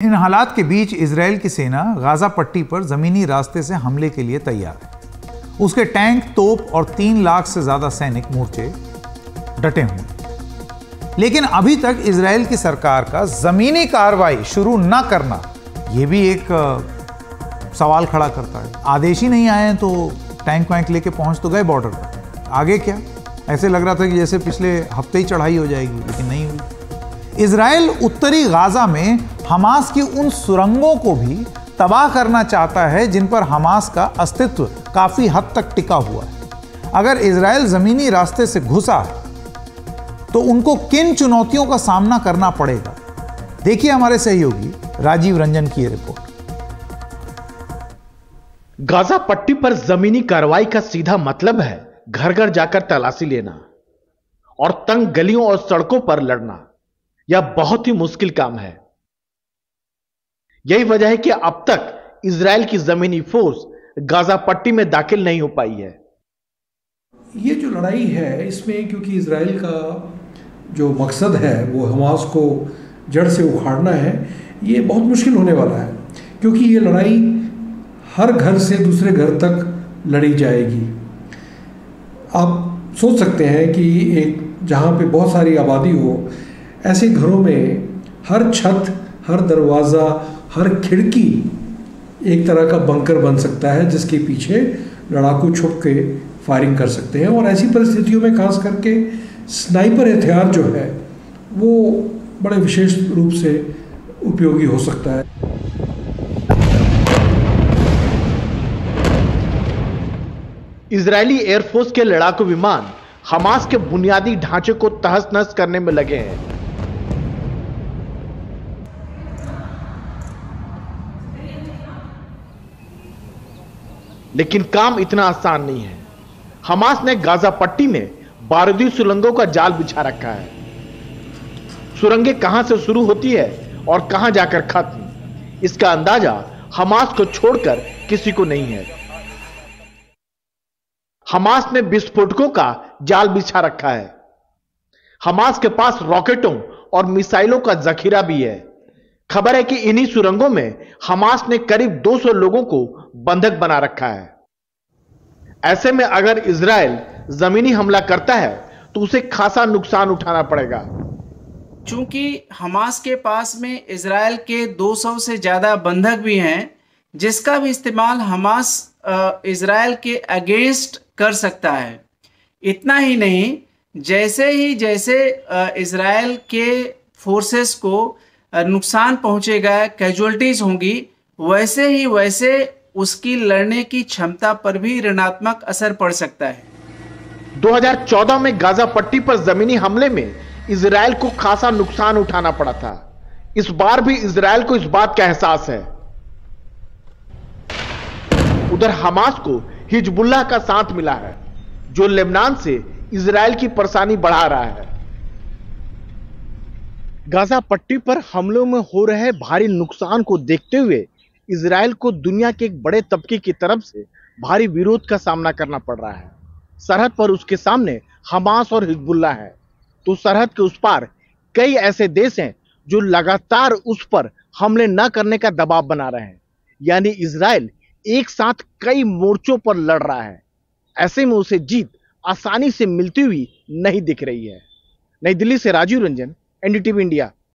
इन हालात के बीच इजराइल की सेना गाजा पट्टी पर जमीनी रास्ते से हमले के लिए तैयार है। उसके टैंक, तोप और 3 लाख से ज्यादा सैनिक मोर्चे डटे हुए हैं। लेकिन अभी तक इजराइल की सरकार का जमीनी कार्रवाई शुरू न करना यह भी एक सवाल खड़ा करता है। आदेश ही नहीं आए हैं तो टैंक वैंक लेके पहुंच तो गए बॉर्डर पर, आगे क्या? ऐसे लग रहा था कि जैसे पिछले हफ्ते ही चढ़ाई हो जाएगी, लेकिन नहीं हुई। इजराइल उत्तरी गाजा में हमास की उन सुरंगों को भी तबाह करना चाहता है जिन पर हमास का अस्तित्व काफी हद तक टिका हुआ है। अगर इजराइल जमीनी रास्ते से घुसा तो उनको किन चुनौतियों का सामना करना पड़ेगा, देखिए हमारे सहयोगी राजीव रंजन की यह रिपोर्ट। गाजा पट्टी पर जमीनी कार्रवाई का सीधा मतलब है घर घर जाकर तलाशी लेना और तंग गलियों और सड़कों पर लड़ना। यह बहुत ही मुश्किल काम है। यही वजह है कि अब तक इजराइल की जमीनी फोर्स गाजा पट्टी में दाखिल नहीं हो पाई है। ये जो लड़ाई है इसमें, क्योंकि इजराइल का जो मकसद है वो हमास को जड़ से उखाड़ना है, ये बहुत मुश्किल होने वाला है। क्योंकि ये लड़ाई हर घर से दूसरे घर तक लड़ी जाएगी। आप सोच सकते हैं कि एक जहाँ पे बहुत सारी आबादी हो, ऐसे घरों में हर छत, हर दरवाज़ा, हर खिड़की एक तरह का बंकर बन सकता है जिसके पीछे लड़ाकू छुप के फायरिंग कर सकते हैं। और ऐसी परिस्थितियों में खास करके स्नाइपर हथियार जो है वो बड़े विशेष रूप से उपयोगी हो सकता है। इजरायली एयरफोर्स के लड़ाकू विमान हमास के बुनियादी ढांचे को तहस-नहस करने में लगे हैं। लेकिन काम इतना आसान नहीं है। हमास ने गाजा पट्टी में बारूदी सुरंगों का जाल बिछा रखा है। सुरंगें कहां से शुरू होती है और कहां जाकर खत्म, इसका अंदाजा हमास को छोड़कर किसी को नहीं है। हमास ने विस्फोटकों का जाल बिछा रखा है। हमास के पास रॉकेटों और मिसाइलों का जखीरा भी है। खबर है कि इन्हीं सुरंगों में हमास ने करीब 200 लोगों को बंधक बना रखा है। ऐसे में अगर इजराइल जमीनी हमला करता है तो उसे खासा नुकसान उठाना पड़ेगा। चूंकि हमास के पास में इजराइल के 200 से ज्यादा बंधक भी हैं, जिसका भी इस्तेमाल हमास इजराइल के अगेंस्ट कर सकता है। इतना ही नहीं, जैसे इजराइल के फोर्सेस को नुकसान पहुंचेगा, कैजुअल्टीज होंगी, वैसे उसकी लड़ने की क्षमता पर भी ऋणात्मक असर पड़ सकता है। 2014 में गाजा पट्टी पर जमीनी हमले में इजराइल को खासा नुकसान उठाना पड़ा था। इस बार भी इजराइल को इस बात का एहसास है। उधर हमास को हिजबुल्लाह का साथ मिला है, जो लेबनान से इजराइल की परेशानी बढ़ा रहा है। गाजा पट्टी पर हमलों में हो रहे भारी नुकसान को देखते हुए इजराइल को दुनिया के एक बड़े तबके की तरफ से भारी विरोध का सामना करना पड़ रहा है। सरहद पर उसके सामने हमास और हिजबुल्लाह है, तो सरहद के उस पार कई ऐसे देश हैं जो लगातार उस पर हमले न करने का दबाव बना रहे हैं। यानी इजराइल एक साथ कई मोर्चों पर लड़ रहा है। ऐसे में उसे जीत आसानी से मिलती हुई नहीं दिख रही है। नई दिल्ली से राजीव रंजन, एनडीटीवी इंडिया।